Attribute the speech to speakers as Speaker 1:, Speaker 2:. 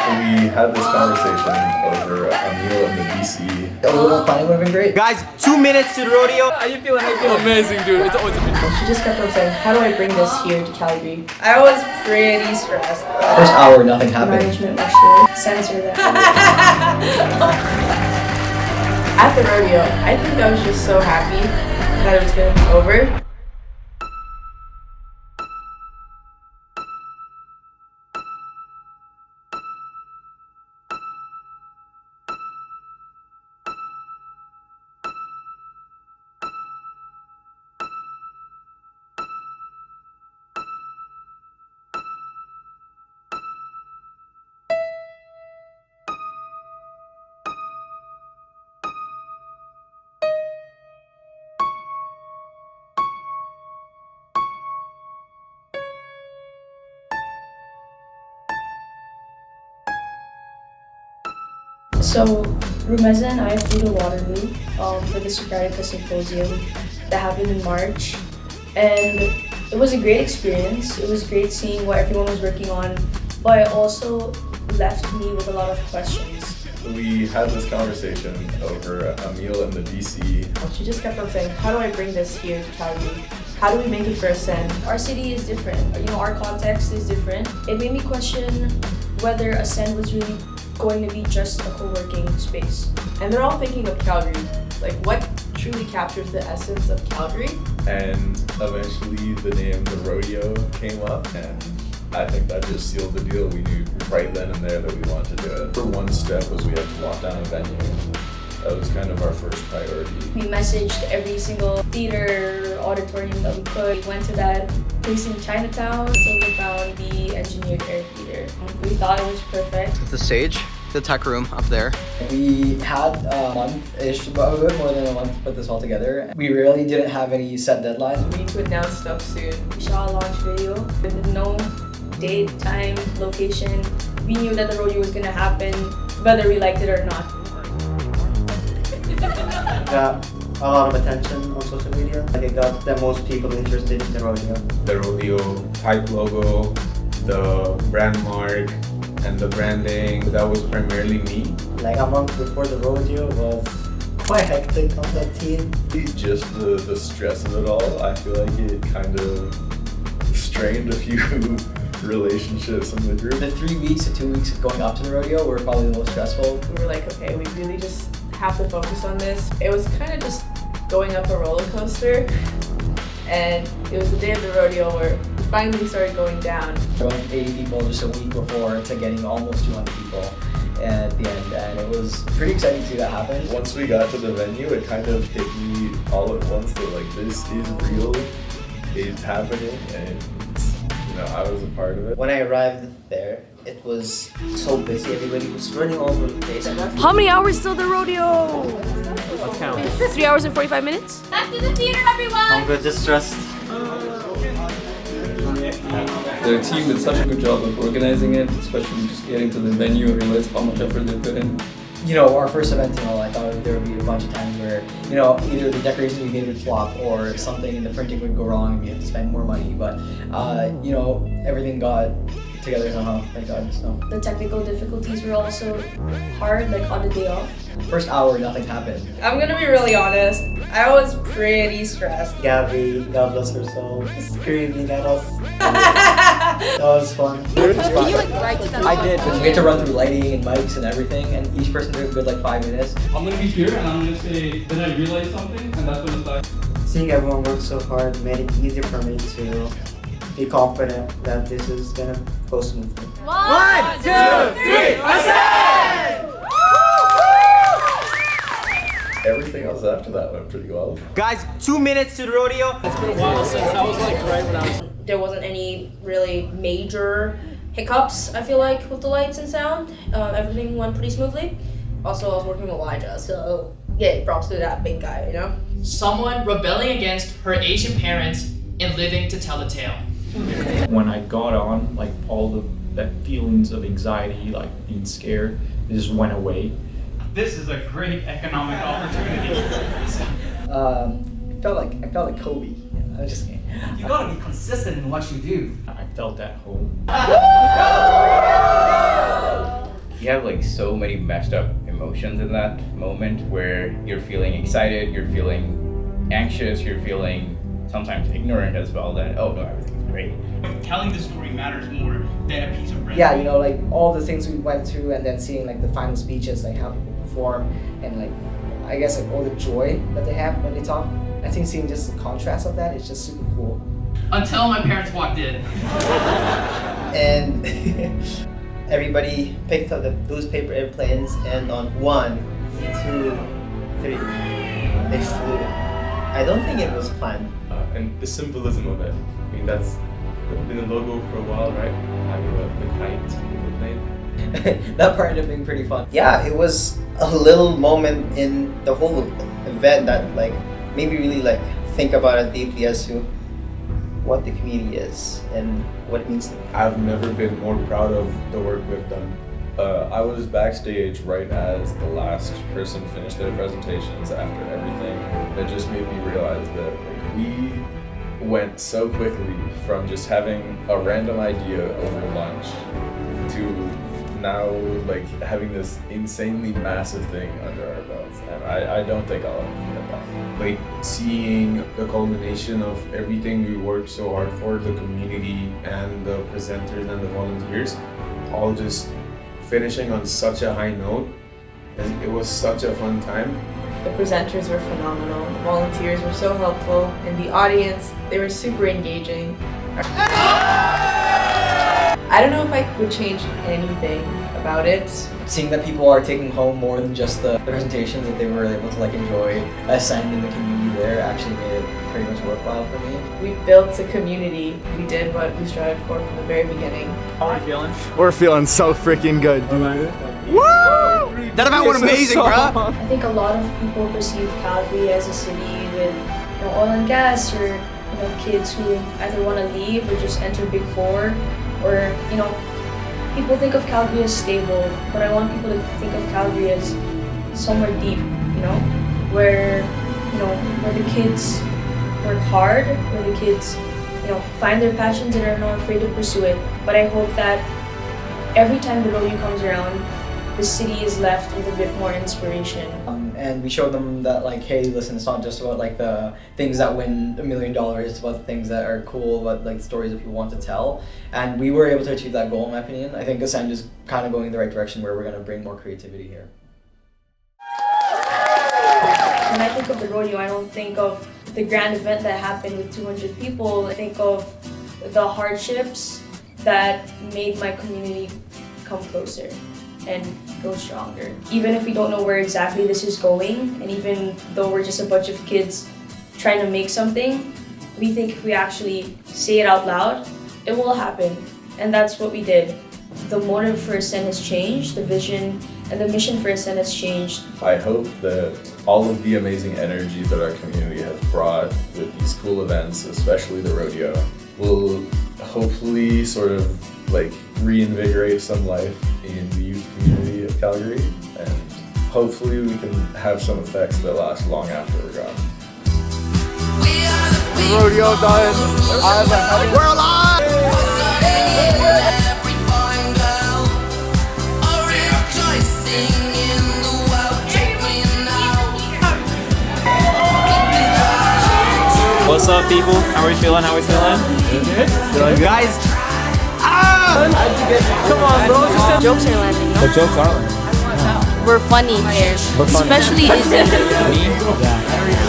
Speaker 1: We had this conversation over a meal in the DC.
Speaker 2: A little planning would have been great.
Speaker 3: Guys, 2 minutes to the rodeo.
Speaker 4: How you feeling? Amazing, dude. It's always amazing.
Speaker 5: She just kept on saying, how do I bring this here to Calgary? I was pretty stressed.
Speaker 2: First hour, nothing happened.
Speaker 5: Management should censor that. At the rodeo, I think I was just so happy that it was going to be over. So, Rumeza and I flew to Waterloo for the Socratica Symposium that happened in March, and it was a great experience. It was great seeing what everyone was working on, but it also left me with a lot of questions.
Speaker 1: We had this conversation over a meal in the DC.
Speaker 5: She just kept on saying, how do I bring this here to Calgary? How do we make it for Ascend? Our city is different, our context is different. It made me question whether Ascend was really going to be just a co-working space.
Speaker 6: And they're all thinking of Calgary. Like, what truly captures the essence of Calgary?
Speaker 1: And eventually the name The Rodeo came up, and I think that just sealed the deal. We knew right then and there that we wanted to do it. For one step was we had to lock down a venue. That was kind of our first priority.
Speaker 5: We messaged every single theater, auditorium that we could. We went to that place in Chinatown until we found the engineered air theater. We thought it was perfect.
Speaker 3: The stage, the tech room up there.
Speaker 2: We had a month-ish, but a bit more than a month to put this all together. We really didn't have any set deadlines.
Speaker 6: We need to announce stuff soon.
Speaker 5: We shot a launch video with no date, time, location. We knew that the rodeo was gonna happen, whether we liked it or not.
Speaker 7: Got a lot of attention on social media. Like, it got the most people interested in the rodeo.
Speaker 8: The rodeo type logo, the brand mark, and the branding, that was primarily me.
Speaker 7: Like, a month before the rodeo was quite hectic on that team.
Speaker 1: Just the stress of it all, I feel like it kind of strained a few relationships in the group.
Speaker 2: The 3 weeks to 2 weeks going up to the rodeo were probably the most stressful.
Speaker 6: We were like, okay, we really just have to focus on this. It was kind of just going up a roller coaster, and it was the day of the rodeo where we finally started going down.
Speaker 2: From 80 people just a week before to getting almost 200 people at the end, and it was pretty exciting to see that happen.
Speaker 1: Once we got to the venue, it kind of hit me all at once that like, this is real, it's happening, and I was a part of it.
Speaker 7: When I arrived there, it was so busy. Everybody was running all over the place.
Speaker 9: How many hours till the rodeo?
Speaker 4: Let's count.
Speaker 9: 3 hours and 45 minutes?
Speaker 10: Back to the theater, everyone!
Speaker 7: I'm good, just stressed.
Speaker 4: The team did such a good job of organizing it, especially just getting to the venue and realize how much effort they put in.
Speaker 2: Our first event, I thought there would be a bunch of times where, either the decorations we made would flop or something in the printing would go wrong and we had to spend more money. But, everything got together somehow, thank God. So.
Speaker 5: The technical difficulties were also hard, like on the day off.
Speaker 2: First hour, nothing happened.
Speaker 5: I'm gonna be really honest, I was pretty stressed.
Speaker 7: Gabby, God bless her soul, screaming at us. That was fun.
Speaker 9: Can you write to that?
Speaker 2: I did, but we had to run through lighting and mics and everything, and each person took a good 5 minutes.
Speaker 11: I'm gonna be here and I'm gonna say, did I realize something? And that's what it's like.
Speaker 7: Seeing everyone work so hard made it easier for me to be confident that this is gonna go smoothly.
Speaker 9: 1, 2, 3, Ascend!
Speaker 1: Everything else after that went pretty well.
Speaker 3: Guys, 2 minutes to the rodeo.
Speaker 4: It's been a while since I was right when I was.
Speaker 5: There wasn't any really major hiccups, I feel like, with the lights and sound. Everything went pretty smoothly. Also, I was working with Elijah, so yeah, props to that big guy,
Speaker 12: Someone rebelling against her Asian parents and living to tell the tale.
Speaker 11: When I got on, all the feelings of anxiety, being scared, it just went away. This is a great economic opportunity.
Speaker 2: I felt like Kobe. I was just kidding.
Speaker 13: You gotta be consistent in what you do.
Speaker 11: I felt at home.
Speaker 10: have like so many messed up emotions in that moment where you're feeling excited, you're feeling anxious, you're feeling sometimes ignorant as well, that, oh no, everything's great.
Speaker 3: Telling the story matters more than a piece of bread.
Speaker 2: Yeah, you know, like all the things we went through, and then seeing like the final speeches, like how people perform, and like I guess like all the joy that they have when they talk. I think seeing just the contrast of that is just super cool.
Speaker 12: Until my parents walked in.
Speaker 13: And everybody picked up the loose paper airplanes, and on 1, 2, 3, they flew. I don't think it was planned.
Speaker 8: And the symbolism of it. I mean, that's been a logo for a while, right? Having the kite with the plane.
Speaker 2: That part ended up being pretty fun.
Speaker 13: Yeah, it was a little moment in the whole event that like made me really like think about it deeply as to what the community is and what it means to me.
Speaker 8: I've never been more proud of the work we've done.
Speaker 1: I was backstage right as the last person finished their presentations after everything. It just made me realize that like, we went so quickly from just having a random idea over lunch to now like having this insanely massive thing under our belts, and I don't think I'll ever forget that.
Speaker 8: Like seeing the culmination of everything we worked so hard for, the community and the presenters and the volunteers, all just finishing on such a high note, and it was such a fun time.
Speaker 6: The presenters were phenomenal, the volunteers were so helpful, and the audience, they were super engaging. I don't know if I would change anything about it.
Speaker 2: Seeing that people are taking home more than just the presentations, that they were able to like enjoy Ascend in the community there, actually made it pretty much worthwhile for me.
Speaker 6: We built a community. We did what we strived for from the very beginning.
Speaker 3: How are you feeling?
Speaker 14: We're feeling so freaking good, dude. Woo!
Speaker 3: That event was amazing, bro.
Speaker 5: I think a lot of people perceive Calgary as a city with oil and gas, or kids who either want to leave or just enter Big Four, or people think of Calgary as stable, but I want people to think of Calgary as somewhere deep, where the kids work hard, where the kids find their passions and are not afraid to pursue it. But I hope that every time the rodeo comes around, the city is left with a bit more inspiration.
Speaker 2: And we showed them that like, hey, listen, it's not just about like the things that win $1 million, it's about the things that are cool, about like stories that people want to tell. And we were able to achieve that goal, in my opinion. I think Ascend is kind of going in the right direction, where we're going to bring more creativity here.
Speaker 5: When I think of the rodeo, I don't think of the grand event that happened with 200 people. I think of the hardships that made my community come closer and go stronger. Even if we don't know where exactly this is going, and even though we're just a bunch of kids trying to make something, we think if we actually say it out loud, it will happen. And that's what we did. The motive for Ascend has changed, the vision and the mission for Ascend has changed.
Speaker 1: I hope that all of the amazing energy that our community has brought with these cool events, especially the rodeo, will hopefully sort of like reinvigorate some life in the youth community of Calgary, and hopefully we can have some effects that last long after we're gone.
Speaker 14: The rodeo done. We're alive!
Speaker 15: What's up, people? How are we feeling? Good?
Speaker 3: Guys,
Speaker 9: Come on, bro. Just jokes are landing.
Speaker 15: The jokes are landing.
Speaker 9: We're funny here.
Speaker 15: We're funny.
Speaker 9: Especially Izzy.
Speaker 15: Me? Yeah.